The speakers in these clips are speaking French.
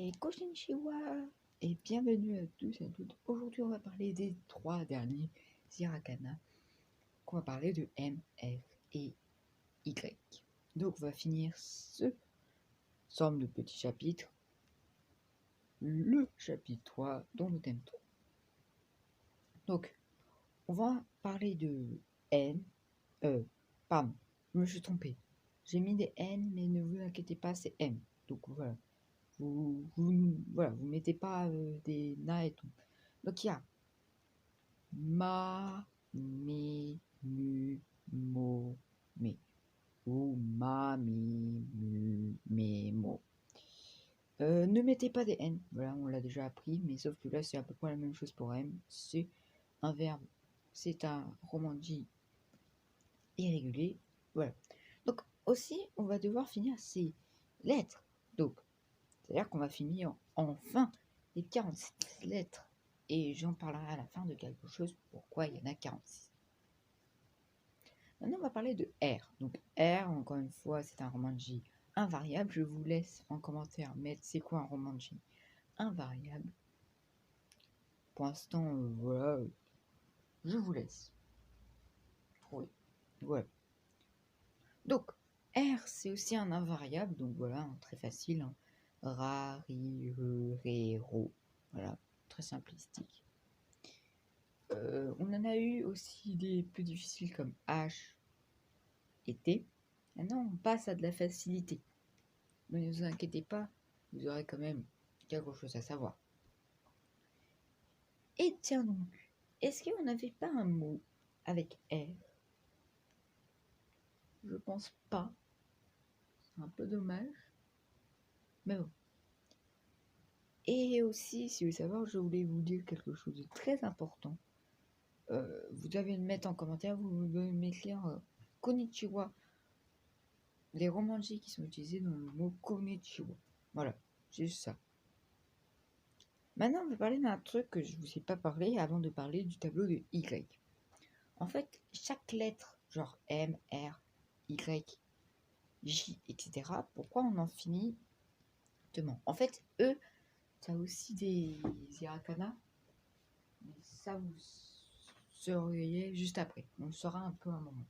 Et Konnichiwa et bienvenue à tous et à toutes. Aujourd'hui, on va parler des 3 derniers hiragana, qu'on va parler de M, F et Y. Donc, on va finir ce ensemble de petits chapitres, le chapitre 3 dans le thème 3. Donc, on va parler de N, pardon, je me suis trompé. J'ai mis des N, mais ne vous inquiétez pas, c'est M. Donc voilà. Voilà, vous mettez pas des na et tout. Donc il y a ma, mi, mu, mo, me. Ou ma, mi, mu, me, mo. Ne mettez pas des N. Voilà, on l'a déjà appris, mais sauf que là, c'est à peu près la même chose pour M. C'est un verbe. C'est un romanji irrégulier. Voilà. Donc aussi, on va devoir finir ces lettres. Donc, c'est-à-dire qu'on va finir enfin les 46 lettres. Et j'en parlerai à la fin de quelque chose, pourquoi il y en a 46. Maintenant, on va parler de R. Donc R, encore une fois, c'est un romanji invariable. Je vous laisse en commentaire mettre c'est quoi un romanji invariable. Pour l'instant, voilà, je vous laisse trouver. Voilà. Donc, R, c'est aussi un invariable. Donc voilà, très facile. Hein. Ra, ri, re, ro. Voilà, très simplistique. On en a eu aussi des plus difficiles comme H et T. Maintenant, on passe à de la facilité. Mais ne vous inquiétez pas, vous aurez quand même quelque chose à savoir. Et tiens donc, est-ce qu'on n'avait pas un mot avec R? Je pense pas. C'est un peu dommage. Mais bon. Et aussi, si vous voulez savoir, je voulais vous dire quelque chose de très important. Vous devez le mettre en commentaire, vous devez m'écrire Konnichiwa. Les romanji qui sont utilisés dans le mot konnichiwa. Voilà, c'est juste ça. Maintenant, on va parler d'un truc que je ne vous ai pas parlé avant de parler du tableau de Y. En fait, chaque lettre, genre M, R, Y, J, etc., pourquoi on en finit demain? En fait, eux, ça a aussi des hiragana, mais ça vous sauriez juste après. On le saura un peu à un moment.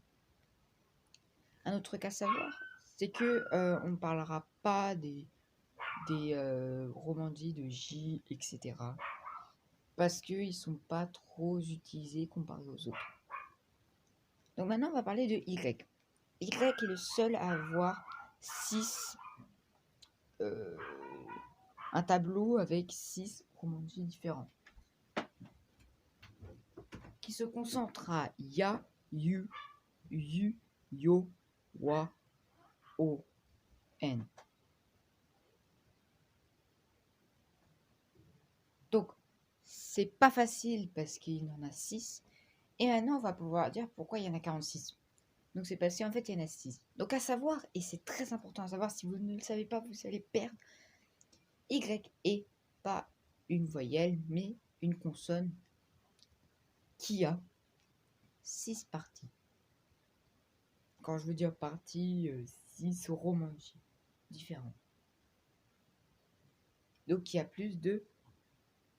Un autre truc à savoir, c'est que on ne parlera pas des romanji de J, etc. Parce qu'ils ne sont pas trop utilisés comparés aux autres. Donc maintenant, on va parler de Y. Y est le seul à avoir 6... un tableau avec 6 romanji différents. Qui se concentrent à Ya, Yu, Yu, Yo, Wa, O, N. Donc, c'est pas facile parce qu'il en a 6. Et maintenant, on va pouvoir dire pourquoi il y en a 46. Donc, c'est parce qu'en fait, il y en a 6. Donc, à savoir, et c'est très important à savoir, si vous ne le savez pas, vous allez perdre. Y est pas une voyelle, mais une consonne qui a 6 parties. Quand je veux dire parties, 6 romanji différents. Donc, il y a plus de...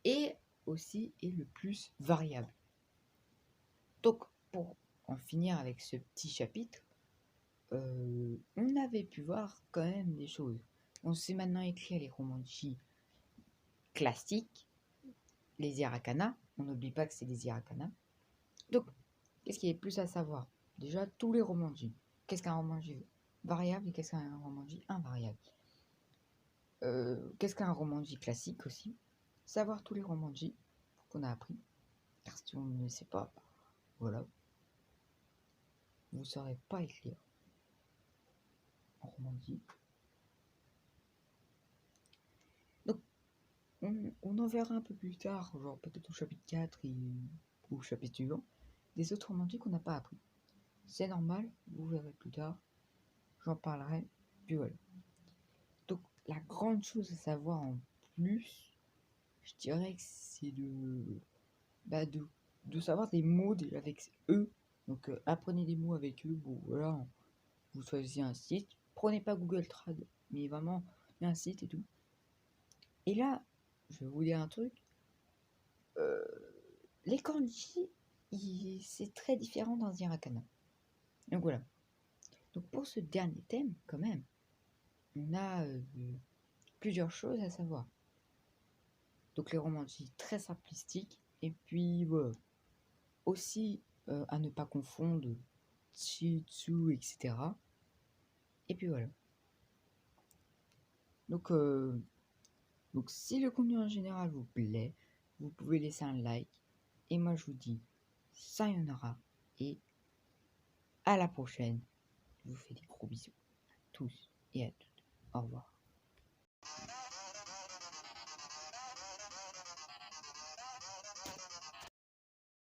Et aussi est le plus variable. Donc, pour en finir avec ce petit chapitre, on avait pu voir quand même des choses. On sait maintenant écrire les romanji classiques, les hiragana. On n'oublie pas que c'est des hiragana. Donc, qu'est-ce qu'il y a plus à savoir? Déjà, tous les romanji. Qu'est-ce qu'un romanji variable et qu'est-ce qu'un romanji invariable? Qu'est-ce qu'un romanji classique aussi? Savoir tous les romanji qu'on a appris. Car si on ne sait pas, voilà, vous ne saurez pas écrire en romanji. Donc, on en verra un peu plus tard, genre peut-être au chapitre 4 ou au chapitre suivant, des autres romanji qu'on n'a pas appris. C'est normal, vous verrez plus tard, j'en parlerai, puis voilà. Donc, la grande chose à savoir en plus, je dirais que c'est de savoir des mots déjà avec eux. Donc, apprenez des mots avec eux. Bon, voilà, vous choisissez un site. Prenez pas Google Trad, mais vraiment, il y a un site et tout. Et là, je vais vous dire un truc. Les kanji, c'est très différent d'un hiragana. Donc voilà. Donc pour ce dernier thème, quand même, on a plusieurs choses à savoir. Donc les romanji très simplistiques, et puis voilà. Aussi à ne pas confondre Chitsu, etc. Et puis voilà. Donc si le contenu en général vous plaît, vous pouvez laisser un like. Et moi je vous dis sayonara et à la prochaine. Je vous fais des gros bisous à tous et à toutes. Au revoir.